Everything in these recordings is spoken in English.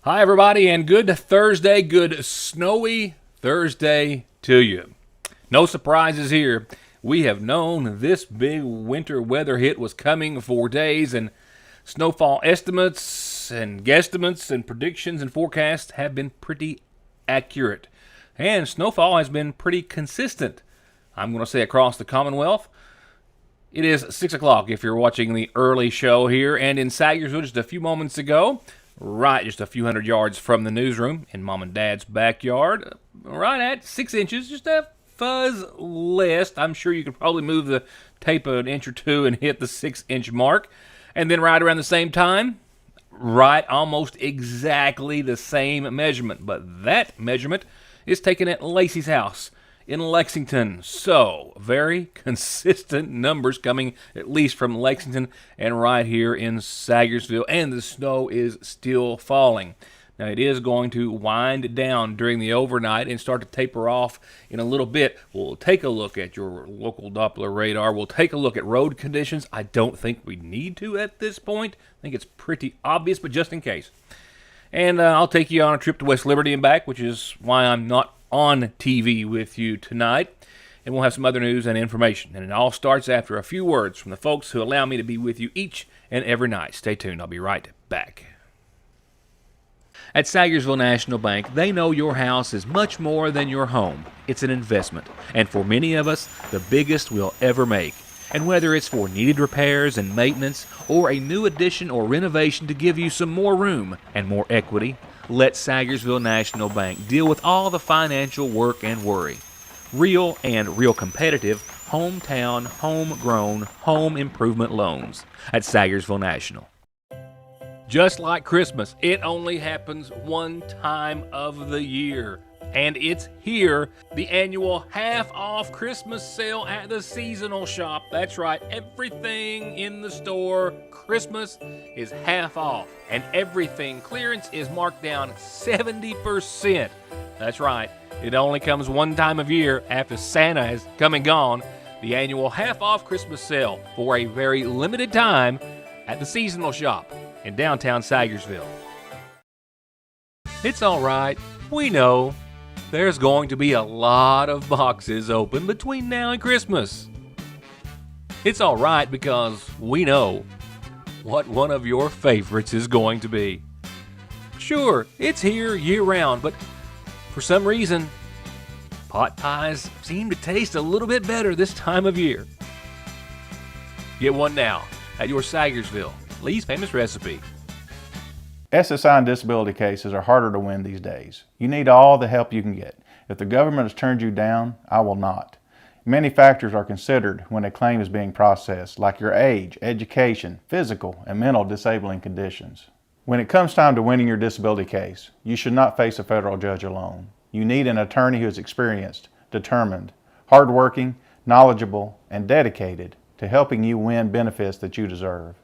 Hi, everybody, and good Thursday, good snowy Thursday to you. No surprises here. We have known this big winter weather hit was coming for days, and snowfall estimates and guesstimates and predictions and forecasts have been pretty accurate. And snowfall has been pretty consistent, I'm going to say, across the Commonwealth. It is 6 o'clock if you're watching the early show here, and in Sagersville just a few moments ago, right just a few hundred yards from the newsroom in Mom and Dad's backyard, right at 6 inches, just a fuzz less. I'm sure you could probably move the tape an inch or two and hit the 6-inch mark. And then right around the same time, right almost exactly the same measurement. But that measurement is taken at Lacey's house in Lexington. So, very consistent numbers coming at least from Lexington and right here in Sagersville. And the snow is still falling. Now, it is going to wind down during the overnight and start to taper off in a little bit. We'll take a look at your local Doppler radar. We'll take a look at road conditions. I don't think we need to at this point. I think it's pretty obvious, but just in case. And I'll take you on a trip to West Liberty and back, which is why I'm not on TV with you tonight. And we'll have some other news and information. And it all starts after a few words from the folks who allow me to be with you each and every night. Stay tuned. I'll be right back. At Sagersville National Bank, they know your house is much more than your home. It's an investment, and for many of us, the biggest we'll ever make. And whether it's for needed repairs and maintenance, or a new addition or renovation to give you some more room and more equity, let Sagersville National Bank deal with all the financial work and worry. Real competitive, hometown, homegrown, home improvement loans at Sagersville National. Just like Christmas, it only happens one time of the year. And it's here, the annual half-off Christmas sale at the seasonal shop. That's right, everything in the store Christmas is half off. And everything clearance is marked down 70%. That's right, it only comes one time of year after Santa has come and gone. The annual half-off Christmas sale for a very limited time at the seasonal shop in downtown Sagersville. It's all right, we know. There's going to be a lot of boxes open between now and Christmas. It's all right because we know what one of your favorites is going to be. Sure, it's here year-round, but for some reason, pot pies seem to taste a little bit better this time of year. Get one now at your Sagersville Lee's Famous Recipe. SSI and disability cases are harder to win these days. You need all the help you can get. If the government has turned you down, I will not. Many factors are considered when a claim is being processed, like your age, education, physical, and mental disabling conditions. When it comes time to winning your disability case, you should not face a federal judge alone. You need an attorney who is experienced, determined, hardworking, knowledgeable, and dedicated to helping you win benefits that you deserve.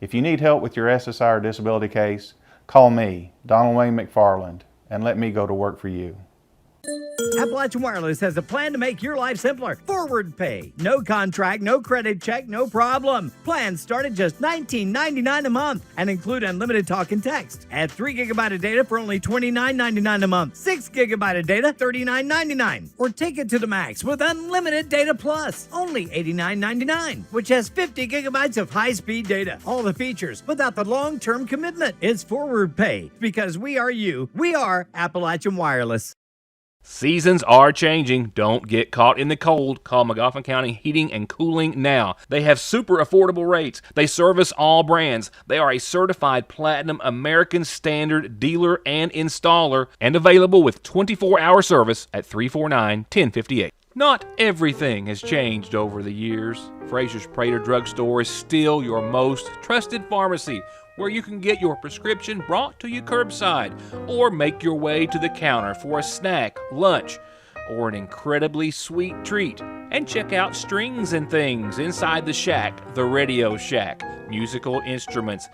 If you need help with your SSI or disability case, call me, Donald Wayne McFarland, and let me go to work for you. Appalachian Wireless has a plan to make your life simpler. Forward pay. No contract, no credit check, no problem. Plans start at just $19.99 a month and include unlimited talk and text. Add 3 GB of data for only $29.99 a month. 6 GB of data, $39.99. Or take it to the max with unlimited data plus, only $89.99, which has 50 gigabytes of high-speed data. All the features without the long-term commitment. It's forward pay because we are you. We are Appalachian Wireless. Seasons are changing. Don't get caught in the cold. Call McGoffin County Heating and Cooling now. They have super affordable rates. They service all brands. They are a certified Platinum American Standard dealer and installer and available with 24-hour service at 349-1058. Not everything has changed over the years. Frazier's Prater Drug Store is still your most trusted pharmacy, where you can get your prescription brought to you curbside or make your way to the counter for a snack, lunch, or an incredibly sweet treat. And check out Strings and Things inside the shack, the Radio Shack, musical instruments,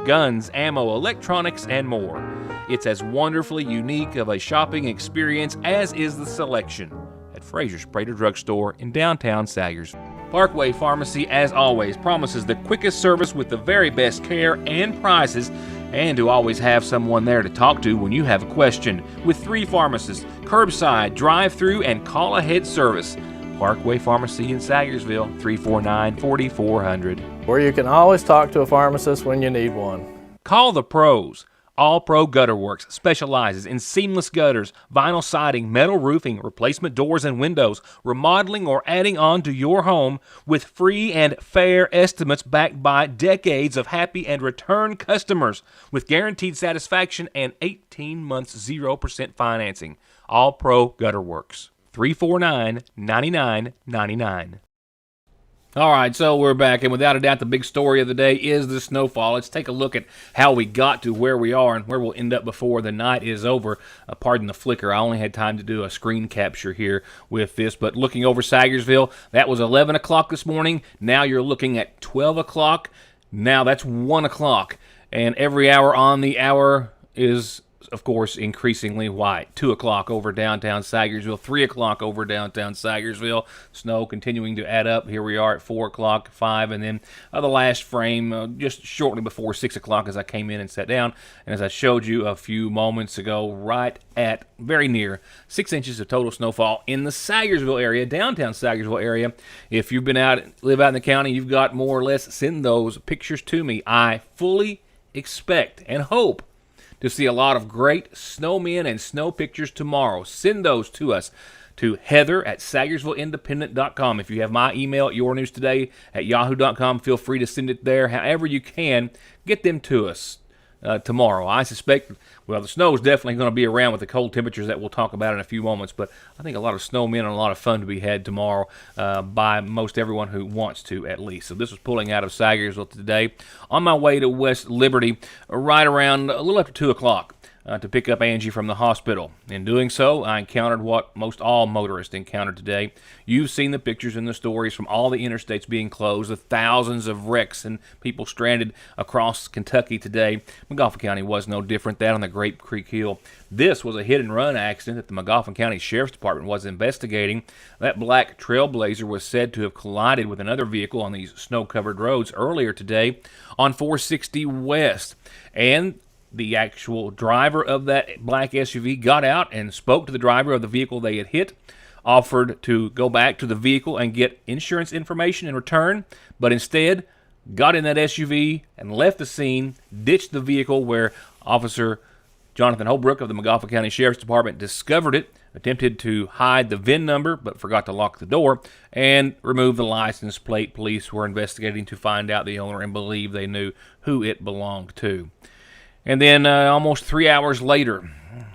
guns, ammo, electronics, and more. It's as wonderfully unique of a shopping experience as is the selection at Frazier's Prater Drug Store in downtown Sagersville. Parkway Pharmacy, as always, promises the quickest service with the very best care and prices and to always have someone there to talk to when you have a question. With 3 pharmacists, curbside, drive-through, and call-ahead service. Parkway Pharmacy in Sayersville, 349-4400. Where you can always talk to a pharmacist when you need one. Call the pros. All Pro Gutter Works specializes in seamless gutters, vinyl siding, metal roofing, replacement doors and windows, remodeling or adding on to your home with free and fair estimates backed by decades of happy and return customers with guaranteed satisfaction and 18 months 0% financing. All Pro Gutter Works, 349-9999. All right, so we're back, and without a doubt, the big story of the day is the snowfall. Let's take a look at how we got to where we are and where we'll end up before the night is over. Pardon the flicker. I only had time to do a screen capture here with this, but looking over Sayersville, that was 11 o'clock this morning. Now you're looking at 12 o'clock. Now that's 1 o'clock, and every hour on the hour is, of course, increasingly white. 2 o'clock over downtown Sayersville, 3 o'clock over downtown Sayersville. Snow continuing to add up. Here we are at 4 o'clock, 5, and then the last frame just shortly before 6 o'clock as I came in and sat down. And as I showed you a few moments ago, right at very near 6 inches of total snowfall in the Sayersville area, downtown Sayersville area. If you've been out, live out in the county, you've got more or less, send those pictures to me. I fully expect and hope to see a lot of great snowmen and snow pictures tomorrow. Send those to us to Heather at SayersvilleIndependent.com. If you have my email at YourNewsToday at Yahoo.com, feel free to send it there. However you can, get them to us tomorrow. I suspect, well, the snow is definitely going to be around with the cold temperatures that we'll talk about in a few moments, but I think a lot of snowmen and a lot of fun to be had tomorrow by most everyone who wants to, at least. So this was pulling out of Sayersville today on my way to West Liberty right around a little after 2 o'clock. To pick up Angie from the hospital. In doing so, I encountered what most all motorists encounter today. You've seen the pictures and the stories from all the interstates being closed, the thousands of wrecks and people stranded across Kentucky today. McGoffin County was no different. That on the Grape Creek Hill. This was a hit-and-run accident that the McGoffin County Sheriff's Department was investigating. That black Trailblazer was said to have collided with another vehicle on these snow-covered roads earlier today on 460 West. And the actual driver of that black SUV got out and spoke to the driver of the vehicle they had hit, offered to go back to the vehicle and get insurance information in return, but instead got in that SUV and left the scene, ditched the vehicle where Officer Jonathan Holbrook of the McGoffin County Sheriff's Department discovered it, attempted to hide the VIN number but forgot to lock the door, and remove the license plate. Police were investigating to find out the owner and believe they knew who it belonged to. And then almost 3 hours later,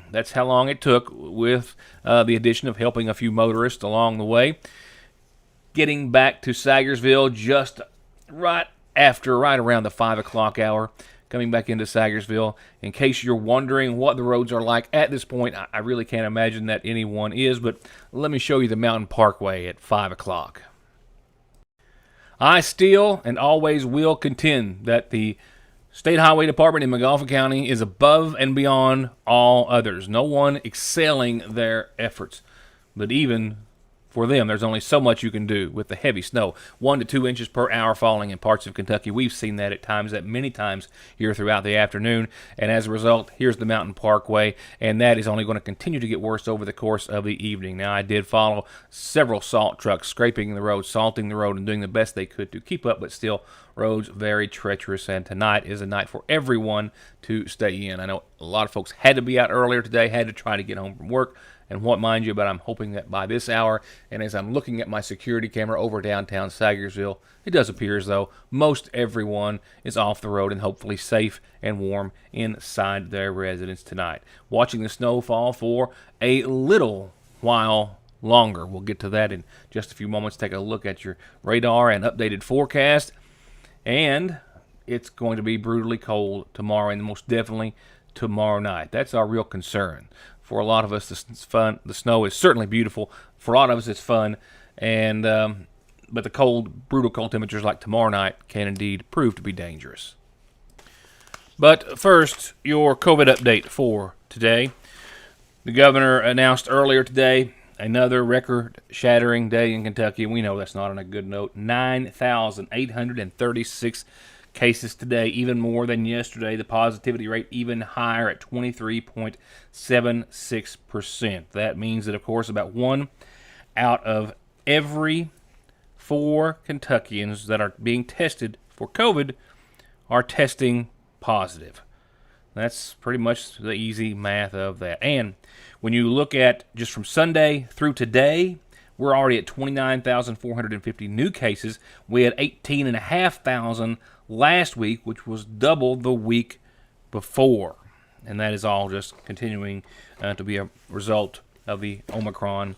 that's how long it took with the addition of helping a few motorists along the way, getting back to Sayersville just right around the 5 o'clock hour, coming back into Sayersville. In case you're wondering what the roads are like at this point, I really can't imagine that anyone is, but let me show you the Mountain Parkway at 5 o'clock. I still and always will contend that the State Highway Department in McGoffin County is above and beyond all others. No one excelling their efforts. But even for them, there's only so much you can do with the heavy snow. 1 to 2 inches per hour falling in parts of Kentucky. We've seen that at times, that many times here throughout the afternoon. And as a result, here's the Mountain Parkway, and that is only going to continue to get worse over the course of the evening. Now, I did follow several salt trucks scraping the road, salting the road, and doing the best they could to keep up, but still, roads very treacherous, and tonight is a night for everyone to stay in. I know a lot of folks had to be out earlier today, had to try to get home from work, and what mind you, but I'm hoping that by this hour, and as I'm looking at my security camera over downtown Sayersville, it does appear as though most everyone is off the road and hopefully safe and warm inside their residence tonight. Watching the snow fall for a little while longer. We'll get to that in just a few moments. Take a look at your radar and updated forecast. And it's going to be brutally cold tomorrow, and most definitely tomorrow night. That's our real concern. For a lot of us, the snow is certainly beautiful. For a lot of us, it's fun, and but the cold, brutal cold temperatures like tomorrow night can indeed prove to be dangerous. But first, your COVID update for today. The governor announced earlier today another record-shattering day in Kentucky. We know that's not on a good note. 9,836 cases today, even more than yesterday. The positivity rate even higher at 23.76%. That means that, of course, about 1 out of every 4 Kentuckians that are being tested for COVID are testing positive. That's pretty much the easy math of that. And when you look at just from Sunday through today, we're already at 29,450 new cases. We had 18,500 last week, which was double the week before. And that is all just continuing to be a result of the Omicron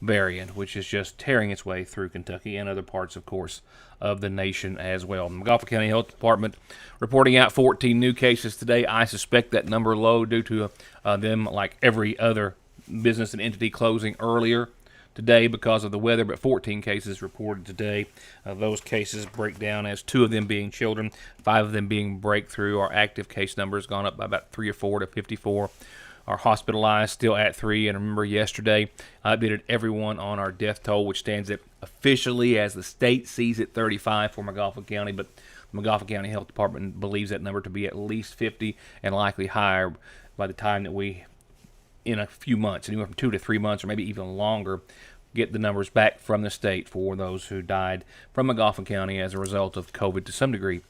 variant, which is just tearing its way through Kentucky and other parts, of course, of the nation as well. The McGoffin County Health Department reporting out 14 new cases today. I suspect that number low due to them, like every other business and entity, closing earlier today because of the weather, but 14 cases reported today. Those cases break down as 2 of them being children, 5 of them being breakthrough. Our active case number has gone up by about 3 or 4 to 54. Our hospitalized still at 3, and remember yesterday I updated everyone on our death toll, which stands at officially, as the state sees it, 35 for McGoffin County, but the McGoffin County Health Department believes that number to be at least 50 and likely higher by the time that we, in a few months, anywhere from 2 to 3 months or maybe even longer, get the numbers back from the state for those who died from McGoffin County as a result of COVID to some degree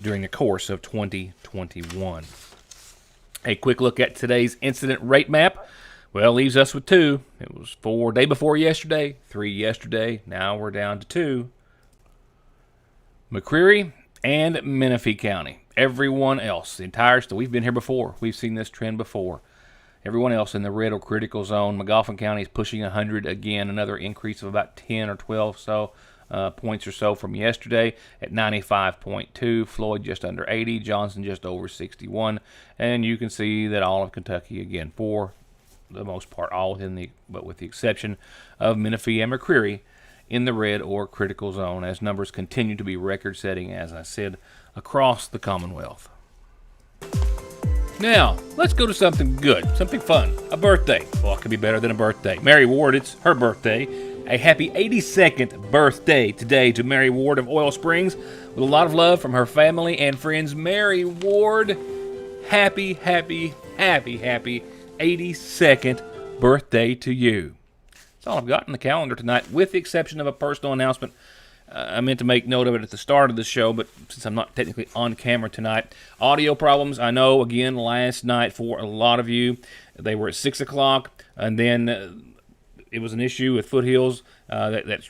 during the course of 2021. A quick look at today's incident rate map. Well, leaves us with 2. It was 4 day before yesterday, 3 yesterday. Now we're down to 2. McCreary and Menifee County. Everyone else, the entire state, we've been here before. We've seen this trend before. Everyone else in the red or critical zone. McGoffin County is pushing 100 again, another increase of about 10 or 12 points or so from yesterday at 95.2. Floyd just under 80. Johnson just over 61. And you can see that all of Kentucky, again, for the most part, all within but with the exception of Menifee and McCreary, in the red or critical zone as numbers continue to be record-setting, as I said, across the Commonwealth. Now, let's go to something good, something fun, a birthday. Well, it could be better than a birthday. Mary Ward, it's her birthday. A happy 82nd birthday today to Mary Ward of Oil Springs, with a lot of love from her family and friends. Mary Ward, happy 82nd birthday to you. That's all I've got on the calendar tonight, with the exception of a personal announcement. I meant to make note of it at the start of the show, but since I'm not technically on camera tonight, audio problems, I know, again, last night for a lot of you, they were at 6 o'clock, and then it was an issue with Foothills that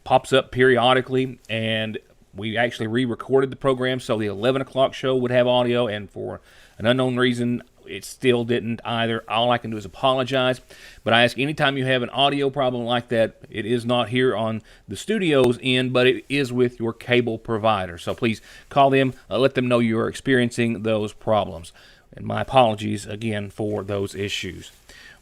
pops up periodically, and we actually re-recorded the program, so the 11 o'clock show would have audio, and for an unknown reason, it still didn't either. All I can do is apologize, but I ask anytime you have an audio problem like that, it is not here on the studio's end, but it is with your cable provider. So please call them, let them know you are experiencing those problems. And my apologies again for those issues.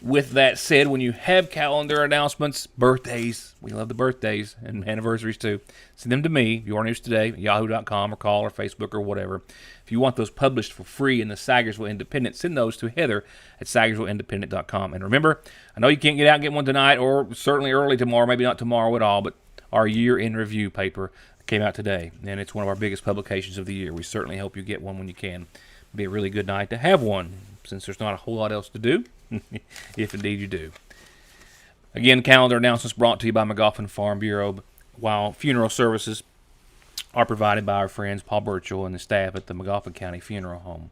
With that said, when you have calendar announcements, birthdays, we love the birthdays, and anniversaries too, send them to me, YourNewsToday, yahoo.com, or call, or Facebook, or whatever. If you want those published for free in the Sagersville Independent, send those to Heather at SagersvilleIndependent.com. And remember, I know you can't get out and get one tonight, or certainly early tomorrow, maybe not tomorrow at all, but our Year in Review paper came out today, and it's one of our biggest publications of the year. We certainly hope you get one when you can. It'll be a really good night to have one, since there's not a whole lot else to do. If indeed you do. Again, calendar announcements brought to you by McGoffin Farm Bureau, while funeral services are provided by our friends Paul Burchell and the staff at the McGoffin County Funeral Home.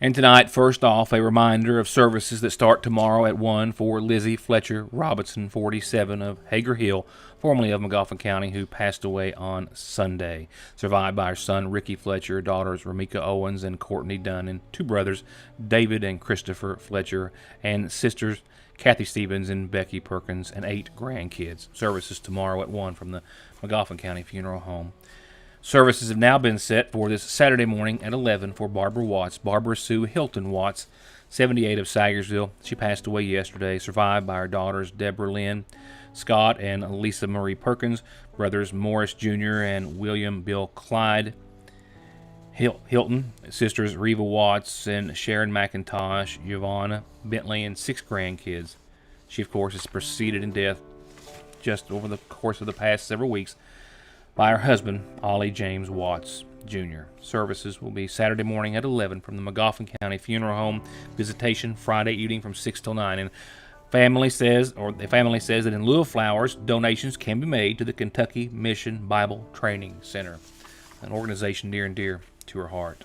And tonight, first off, a reminder of services that start tomorrow at 1 for Lizzie Fletcher Robinson, 47, of Hager Hill, formerly of McGoffin County, who passed away on Sunday. Survived by her son, Ricky Fletcher, daughters Ramika Owens and Courtney Dunn, and 2 brothers, David and Christopher Fletcher, and sisters, Kathy Stevens and Becky Perkins, and 8 grandkids. Services tomorrow at 1 from the McGoffin County Funeral Home. Services have now been set for this Saturday morning at 11 for Barbara Watts, Barbara Sue Hilton Watts, 78, of Sagersville. She passed away yesterday, survived by her daughters Deborah Lynn Scott and Lisa Marie Perkins, brothers Morris Jr. and William Bill Clyde Hilton, sisters Reva Watts and Sharon McIntosh, Yvonne Bentley, and 6 grandkids. She, of course, has proceeded in death just over the course of the past several weeks by her husband, Ollie James Watts Jr. Services will be Saturday morning at 11 from the Magoffin County Funeral Home. Visitation Friday evening from 6 till 9. And the family says that in lieu of flowers, donations can be made to the Kentucky Mission Bible Training Center, an organization near and dear to her heart.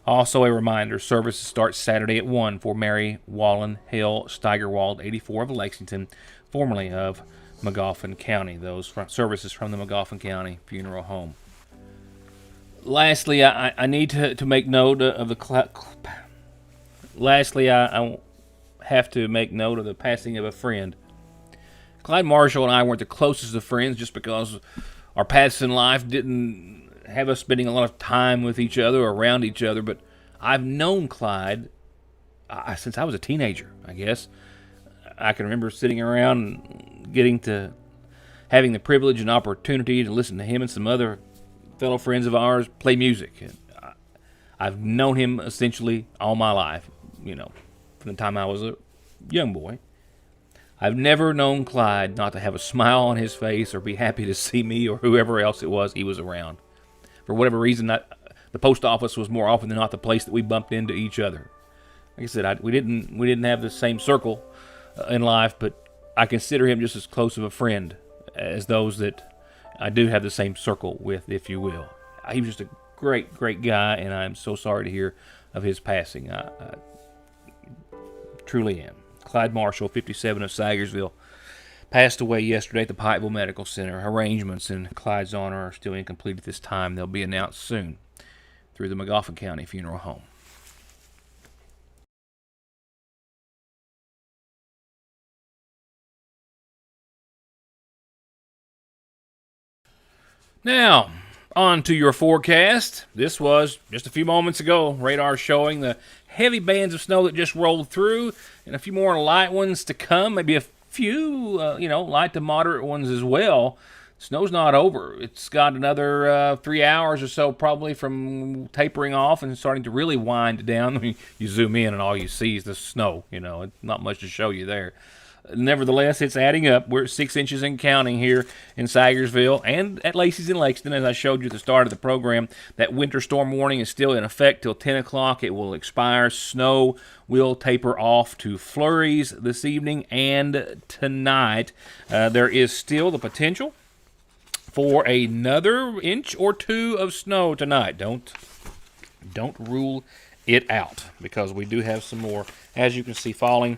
Also a reminder, services start Saturday at 1 for Mary Wallen Hill Steigerwald, 84 of Lexington, formerly of Magoffin County. Those services from the Magoffin County Funeral Home. Lastly, I need to make note of the... Lastly, I have to make note of the passing of a friend. Clyde Marshall and I weren't the closest of friends just because our paths in life didn't have us spending a lot of time with each other or around each other, but I've known Clyde since I was a teenager, I guess. I can remember sitting around and having the privilege and opportunity to listen to him and some other fellow friends of ours play music. I've known him essentially all my life, from the time I was a young boy. I've never known Clyde not to have a smile on his face or be happy to see me or whoever else it was he was around. For whatever reason, the post office was more often than not the place that we bumped into each other. Like I said, we didn't have the same circle in life, but I consider him just as close of a friend as those that I do have the same circle with, if you will. He was just a great, great guy, and I'm so sorry to hear of his passing. I truly am. Clyde Marshall, 57 of Sagersville, passed away yesterday at the Pikeville Medical Center. Arrangements in Clyde's honor are still incomplete at this time. They'll be announced soon through the Magoffin County Funeral Home. Now, on to your forecast. This was just a few moments ago. Radar showing the heavy bands of snow that just rolled through and a few more light ones to come, maybe a few, light to moderate ones as well. Snow's not over. It's got another 3 hours or so probably from tapering off and starting to really wind down. I mean, you zoom in and all you see is the snow. It's not much to show you there. Nevertheless, it's adding up. We're at 6 inches and counting here in Sagersville and at Lacey's in Lexington. As I showed you at the start of the program, that winter storm warning is still in effect till 10 o'clock. It will expire. Snow will taper off to flurries this evening and tonight. There is still the potential for another inch or two of snow tonight. Don't rule it out, because we do have some more, as you can see, falling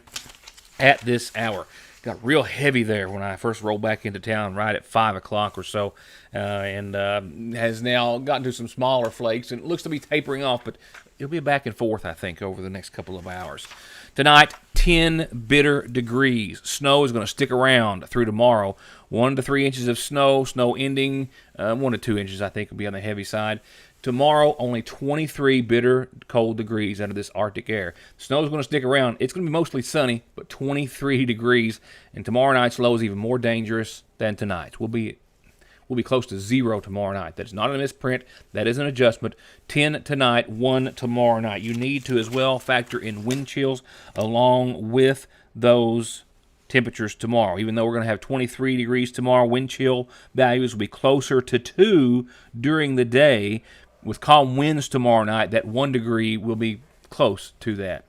at this hour. Got real heavy there when I first rolled back into town right at 5 o'clock or so, and has now gotten to some smaller flakes, and it looks to be tapering off, but it'll be back and forth, I think, over the next couple of hours. Tonight, 10 bitter degrees. Snow is going to stick around through tomorrow. 1 to 3 inches of snow ending 1 to 2 inches, I think, will be on the heavy side. Tomorrow, only 23 bitter cold degrees under this Arctic air. Snow is going to stick around. It's going to be mostly sunny, but 23 degrees. And tomorrow night's low is even more dangerous than tonight's. We'll be close to 0 tomorrow night. That is not a misprint. That is an adjustment. 10 tonight, 1 tomorrow night. You need to as well factor in wind chills along with those temperatures tomorrow. Even though we're going to have 23 degrees tomorrow, wind chill values will be closer to 2 during the day. With calm winds tomorrow night, that 1 degree will be close to that.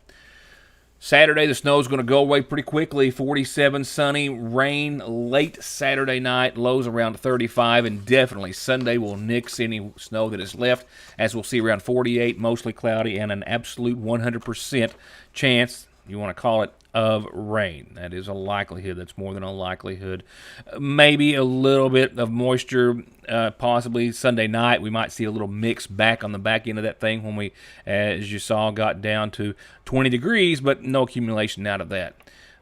Saturday, the snow is going to go away pretty quickly. 47 sunny, rain late Saturday night, lows around 35, and definitely Sunday will nix any snow that is left, as we'll see around 48, mostly cloudy, and an absolute 100% chance, you want to call it, of rain. That is a likelihood. That's more than a likelihood. Maybe a little bit of moisture, possibly Sunday night. We might see a little mix back on the back end of that thing when we, as you saw, got down to 20 degrees, but no accumulation out of that.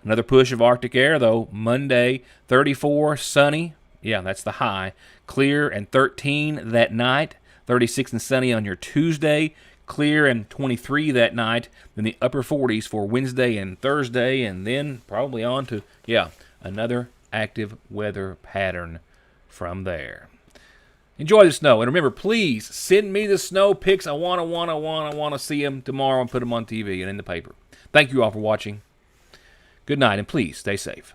Another push of Arctic air, though. Monday, 34, sunny. Yeah, that's the high. Clear and 13 that night. 36 and sunny on your Tuesday. Clear and 23 that night, then the upper 40s for Wednesday and Thursday, and then probably on to, another active weather pattern from there. Enjoy the snow, and remember, please send me the snow pics. I want to see them tomorrow and put them on TV and in the paper. Thank you all for watching. Good night, and please stay safe.